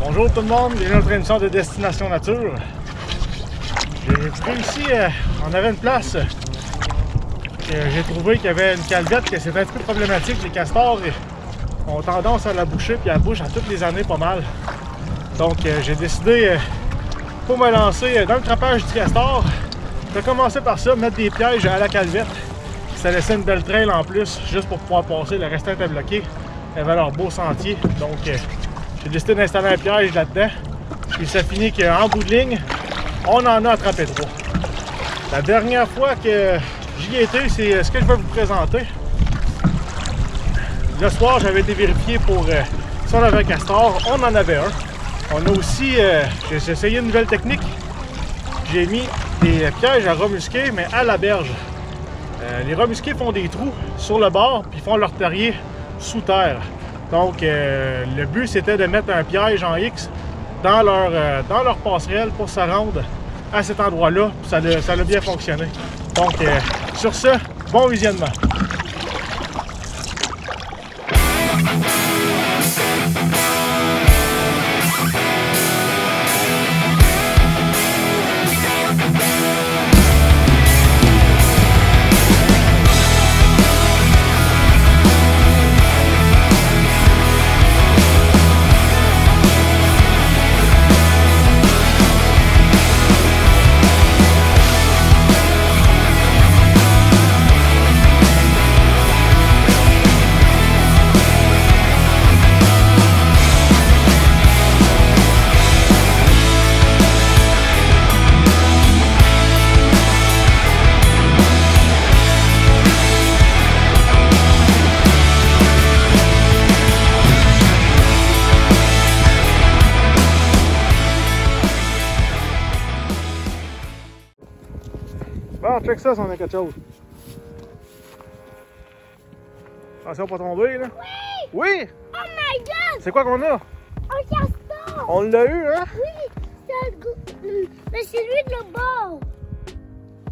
Bonjour tout le monde, bienvenue à notre émission de Destination Nature. J'ai réussi, on avait une place que j'ai trouvé qu'il y avait une calvette que c'est un petit peu problématique. Les castors ont tendance à la boucher puis à bouche à toutes les années pas mal. Donc j'ai décidé pour me lancer dans le trappage du castor de commencer par ça, mettre des pièges à la calvette. Ça laissait une belle trail en plus juste pour pouvoir passer. Le restant était bloqué. Il y avait leur beau sentier. Donc j'ai décidé d'installer un piège là-dedans. Puis ça finit qu'en bout de ligne, on en a attrapé 3. La dernière fois que j'y étais, c'est ce que je vais vous présenter. Le soir, j'avais été vérifié pour si on avait un castor. On en avait un. On a aussi, j'ai essayé une nouvelle technique. J'ai mis des pièges à rat musqué, mais à la berge. Les rats musqués font des trous sur le bord, puis font leur terrier sous terre. Donc, le but, c'était de mettre un piège en X dans leur passerelle pour se rendre à cet endroit-là. Ça a bien fonctionné. Donc, sur ce, bon visionnement. Bon, check ça si on a quelque chose. Attention pas tomber là. Oui! Oui! Oh my god! C'est quoi qu'on a? Un castor! On l'a eu, hein? Oui! Mais c'est lui de le bord!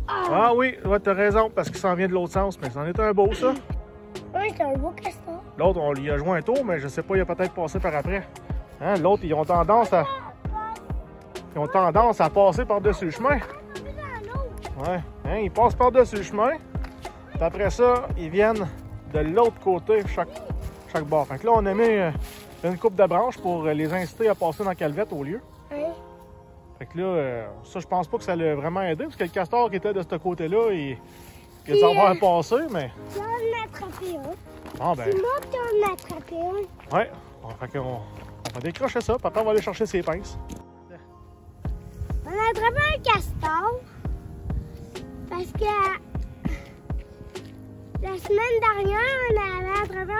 Ah oui, ouais, t'as raison, parce qu'il s'en vient de l'autre sens, mais c'en est un beau ça. Oui, c'est un beau castor. L'autre, on lui a joint un tour, mais je sais pas, il a peut-être passé par après. Hein? L'autre, ils ont tendance à passer par-dessus le chemin. Ouais, hein, ils passent par-dessus le chemin. Puis après ça, ils viennent de l'autre côté, chaque bord. Fait que là, on a mis une coupe de branches pour les inciter à passer dans la calvette au lieu. Oui. Fait que là, ça, je pense pas que ça l'a vraiment aidé, parce que le castor qui était de ce côté-là, il a dû avoir passé, mais... Là, on a attrapé un. Bon, ben... C'est moi qui en ai attrapé un. Ouais, fait qu'on va décrocher ça, puis après, on va aller chercher ses pinces. On a attrapé un castor. Parce que la semaine dernière, on avait attrapé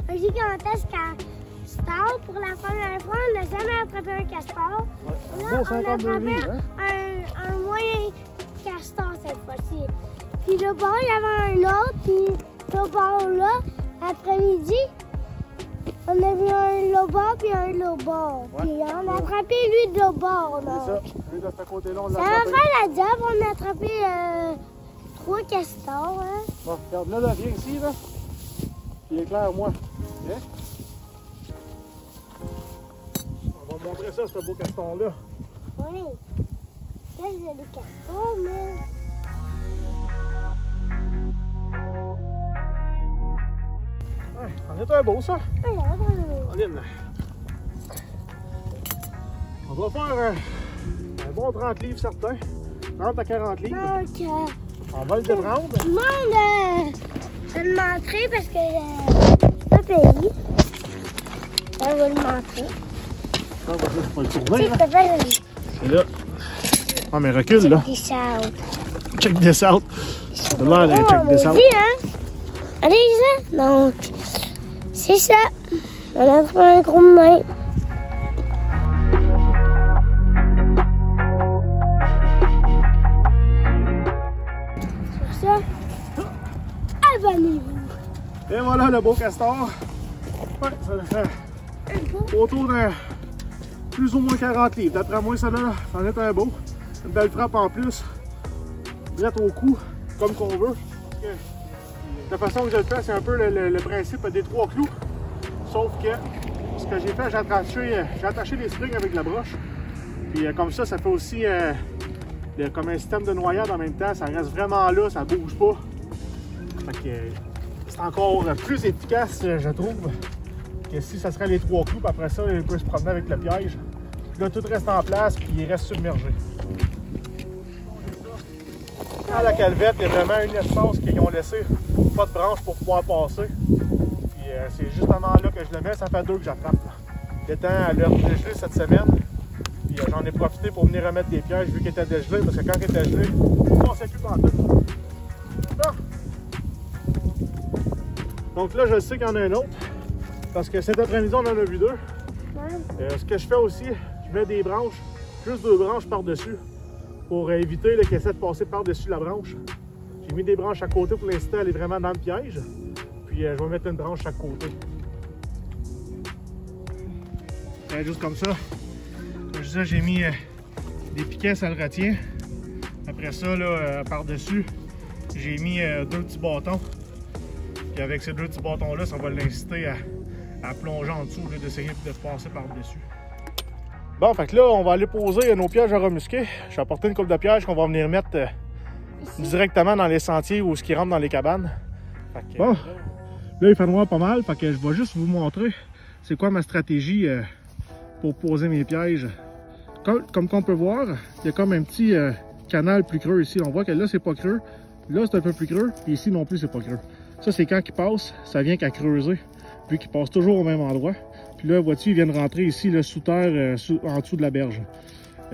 un gigantesque castor. Pour la première fois, on n'a jamais attrapé un castor. Ouais, Là, on a attrapé hein? un moyen castor cette fois-ci. Puis là bas, il y avait un autre. Puis là bas, là, après-midi, on a vu un loba puis un loba. Ouais. Puis on a attrapé lui de loba. C'est ça, lui de ce côté-là, on l'a Ça va attrapé. faire la job, on a attrapé 3 castors. Hein. Bon, regarde, là, viens ici, là. Puis éclaire-moi. Viens. On va montrer ça, ce beau castor-là. Oui. Là, j'ai des castors, mais... Ouais, c'en est un beau, ça. Aline. On va faire un bon 30 livres certain. 30 à 40 livres. Donc, On va le déprendre. tout le monde va le montrer parce que c'est pas payé. On va le montrer. On va le Tu tourner, sais, là. t'as fait le... C'est là. Ah, mais recule, là. Check this out. Check this out. C'est là, là, check this out. Hein? Allez, ça. Donc, c'est ça. On a trouvé un gros main. Sur ça, abonnez-vous. Et voilà le beau castor. Ouais, ça fait autour de plus ou moins 40 livres. D'après moi, ça là, c'en est un beau. Une belle frappe en plus. Drette au cou, comme qu'on veut. La façon que je le fais, c'est un peu le principe des 3 clous. Sauf que ce que j'ai fait, j'ai attaché les springs avec la broche. Puis comme ça fait aussi comme un système de noyade en même temps. Ça reste vraiment là, ça bouge pas. Fait que c'est encore plus efficace, je trouve, que si ça serait les 3 clous. Puis après ça, il peut se promener avec le piège. Puis là, tout reste en place, puis il reste submergé. À la calvette, il y a vraiment une espace qu'ils ont laissé, pas de branche pour pouvoir passer. Puis c'est justement là que je le mets, ça fait 2 que j'attrape. Le temps à l'heure dégelée cette semaine, puis j'en ai profité pour venir remettre des pièges vu qu'il était dégelé, parce que quand il était gelé, on ne passait plus pantoute. Donc là, je sais qu'il y en a un autre, parce que cet après-midi, on en a vu 2. Ce que je fais aussi, je mets des branches, juste 2 branches par-dessus, pour éviter qu'il essaie de passer par-dessus la branche. J'ai mis des branches à côté pour l'instant, elle est vraiment dans le piège. Puis je vais mettre une branche à chaque côté. Juste comme ça. Comme je disais, j'ai mis des piquets, ça le retient. Après ça, là, par-dessus, j'ai mis 2 petits bâtons. Puis avec ces 2 petits bâtons-là, ça va l'inciter à plonger en dessous, d'essayer de passer par-dessus. Bon, fait que là, on va aller poser nos pièges à remusquer. J'ai apporté une coupe de pièges qu'on va venir mettre directement dans les sentiers ou ce qui rentre dans les cabanes. Fait que, bon, là, il fait noir pas mal. Fait que je vais juste vous montrer c'est quoi ma stratégie pour poser mes pièges. Comme qu'on peut voir, il y a comme un petit canal plus creux ici. On voit que là, c'est pas creux. Là, c'est un peu plus creux. Et ici non plus, c'est pas creux. Ça, c'est quand il passe, ça vient qu'à creuser, vu qu'il passe toujours au même endroit. Puis là, vois-tu, ils viennent rentrer ici, là, sous terre, en dessous de la berge.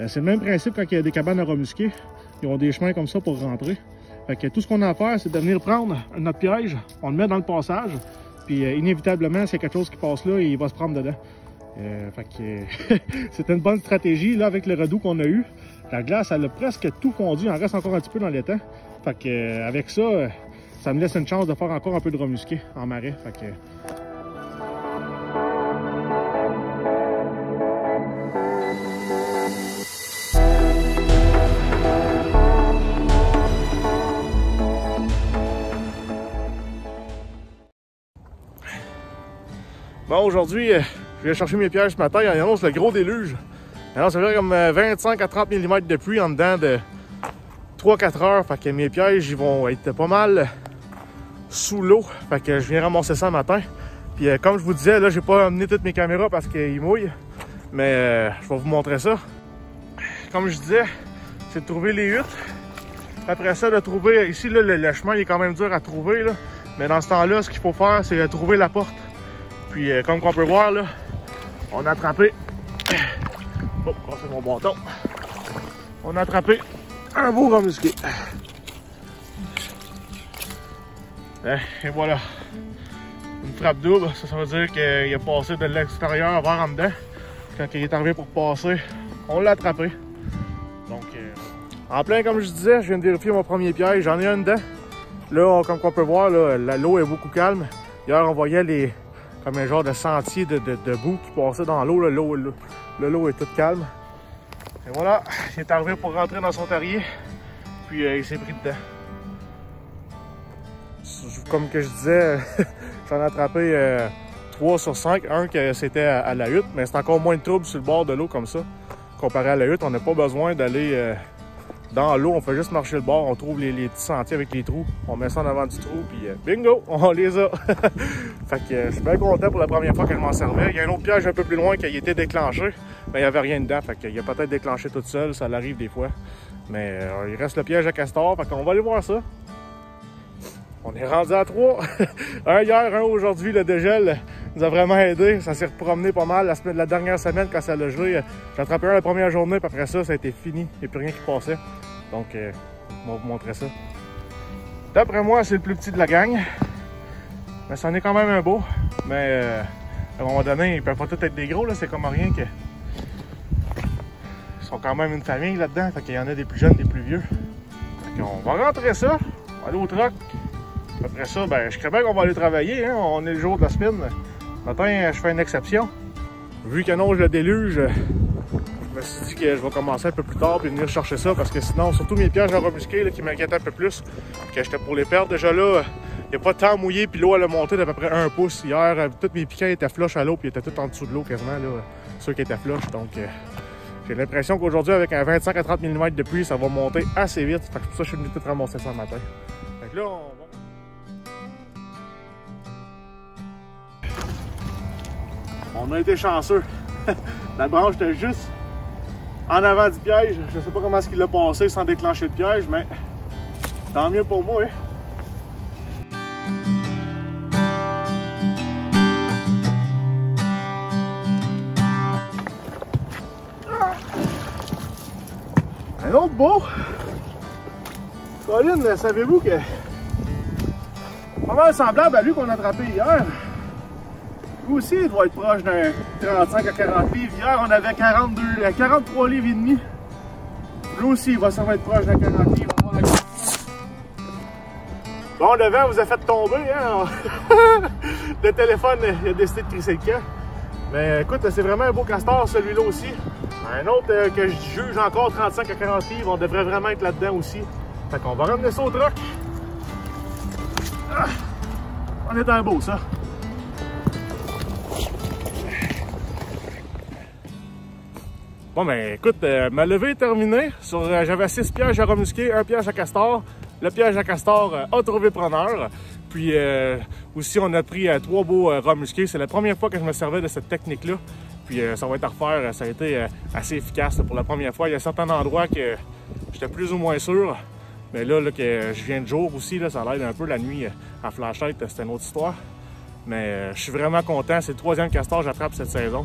C'est le même principe quand il y a des cabanes à remusquer. Ils ont des chemins comme ça pour rentrer. Fait que tout ce qu'on a à faire, c'est de venir prendre notre piège, on le met dans le passage, puis inévitablement, s'il y a quelque chose qui passe là, il va se prendre dedans. Fait que c'était une bonne stratégie, là, avec le redout qu'on a eu. La glace, elle a presque tout fondu, il en reste encore un petit peu dans l'étang. Fait que avec ça, ça me laisse une chance de faire encore un peu de remusquer en marais. Fait que... Bon, aujourd'hui, je viens chercher mes pièges ce matin. Il annonce le gros déluge. Alors, ça veut dire comme 25 à 30 mm de pluie en dedans de 3-4 heures. Fait que mes pièges, ils vont être pas mal sous l'eau. Fait que je viens ramasser ça le matin. Puis comme je vous disais, là, j'ai pas amené toutes mes caméras parce qu'ils mouillent. Mais je vais vous montrer ça. Comme je disais, c'est de trouver les huttes. Après ça, de trouver... Ici, là, le chemin il est quand même dur à trouver. Là. Mais dans ce temps-là, ce qu'il faut faire, c'est trouver la porte. Puis, comme on peut voir, là, on a attrapé... Oh, c'est mon bâton. On a attrapé un beau remusqué. Et voilà. Une frappe double, ça veut dire qu'il a passé de l'extérieur vers en dedans. Quand il est arrivé pour passer, on l'a attrapé. Donc, en plein, comme je disais, je viens de vérifier mon premier piège. J'en ai un dedans. Là, comme on peut voir, l'eau est beaucoup calme. Hier, on voyait comme un genre de sentier de boue qui passait dans l'eau. L'eau est toute calme. Et voilà, il est arrivé pour rentrer dans son terrier. Puis il s'est pris dedans. Comme que je disais, j'en ai attrapé 3 sur 5. Un que c'était à la hutte, mais c'est encore moins de trouble sur le bord de l'eau comme ça. Comparé à la hutte, on n'a pas besoin d'aller dans l'eau, on fait juste marcher le bord, on trouve les petits sentiers avec les trous, on met ça en avant du trou, puis bingo, on les a! Fait que je suis bien content pour la première fois que je m'en servais. Il y a un autre piège un peu plus loin qui a été déclenché, mais il n'y avait rien dedans, fait qu'il a peut-être déclenché tout seul, ça l'arrive des fois. Mais il reste le piège à castor, fait qu'on va aller voir ça. On est rendu à 3. Un hier, un aujourd'hui, le dégel nous a vraiment aidé. Ça s'est promené pas mal la dernière semaine quand ça l'a gelé. J'ai attrapé un la première journée, puis après ça, ça a été fini. Il n'y a plus rien qui passait. Donc, on va vous montrer ça. D'après moi, c'est le plus petit de la gang. Mais c'en est quand même un beau. Mais à un moment donné, ils ne peuvent pas tous être des gros. C'est comme rien que... Ils sont quand même une famille là-dedans. Fait qu'il y en a des plus jeunes, des plus vieux. Fait qu'on va rentrer ça. On va aller au truck. Après ça, ben, je crois bien qu'on va aller travailler. Hein? On est le jour de la semaine. Ce matin, je fais une exception. Vu qu'il annonce le déluge, je me suis dit que je vais commencer un peu plus tard et venir chercher ça. Parce que sinon, surtout mes pièges à remusquer qui m'inquiètent un peu plus, que j'étais pour les perdre. Déjà là, n'y a pas tant mouillé, puis l'eau elle a monté d'à peu près 1 pouce. Hier, tous mes piquets étaient flush à l'eau, puis ils étaient tous en dessous de l'eau quasiment, là, ceux qui étaient flush. Donc, j'ai l'impression qu'aujourd'hui, avec un 25 à 30 mm de pluie, ça va monter assez vite. Fait que pour ça, je suis venu tout ramasser ça le matin. Fait que là, on a été chanceux. La branche était juste en avant du piège. Je sais pas comment est-ce qu'il l'a passé sans déclencher le piège, mais tant mieux pour moi. Hein. Un autre beau. Colin, savez-vous que pas mal semblable à lui qu'on a attrapé hier. Lui aussi, il doit être proche d'un 35 à 40 livres. Hier, on avait 43 livres et demi. Lui aussi, il va sûrement être proche d'un 40 livres. Bon, le vent vous a fait tomber, hein? Le téléphone, il a décidé de crisser le camp. Mais écoute, c'est vraiment un beau castor, celui-là aussi. Un autre que je juge encore 35 à 40 livres, on devrait vraiment être là-dedans aussi. Fait qu'on va ramener ça au truck. Ah, on est un beau, ça. Bon, ben écoute, ma levée est terminée. J'avais 6 pièges à remusquer, 1 piège à castor. Le piège à castor a trouvé preneur. Puis aussi, on a pris 3 beaux remusqués. C'est la première fois que je me servais de cette technique-là. Puis ça va être à refaire. Ça a été assez efficace pour la première fois. Il y a certains endroits que j'étais plus ou moins sûr. Mais là que je viens de jour aussi, là, ça l'aide un peu. La nuit à flashlight, c'était une autre histoire. Mais je suis vraiment content. C'est le 3e castor que j'attrape cette saison.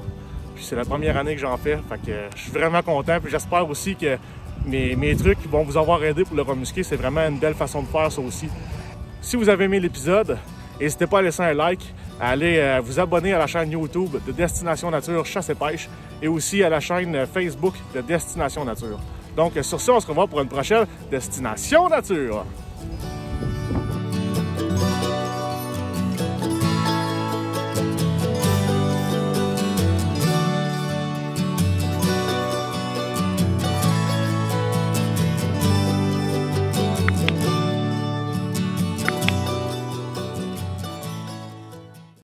Puis c'est la première année que j'en fais. Fait que je suis vraiment content. Puis j'espère aussi que mes trucs vont vous avoir aidé pour le remusquer. C'est vraiment une belle façon de faire ça aussi. Si vous avez aimé l'épisode, n'hésitez pas à laisser un like, à aller vous abonner à la chaîne YouTube de Destination Nature Chasse et Pêche et aussi à la chaîne Facebook de Destination Nature. Donc sur ce, on se revoit pour une prochaine Destination Nature.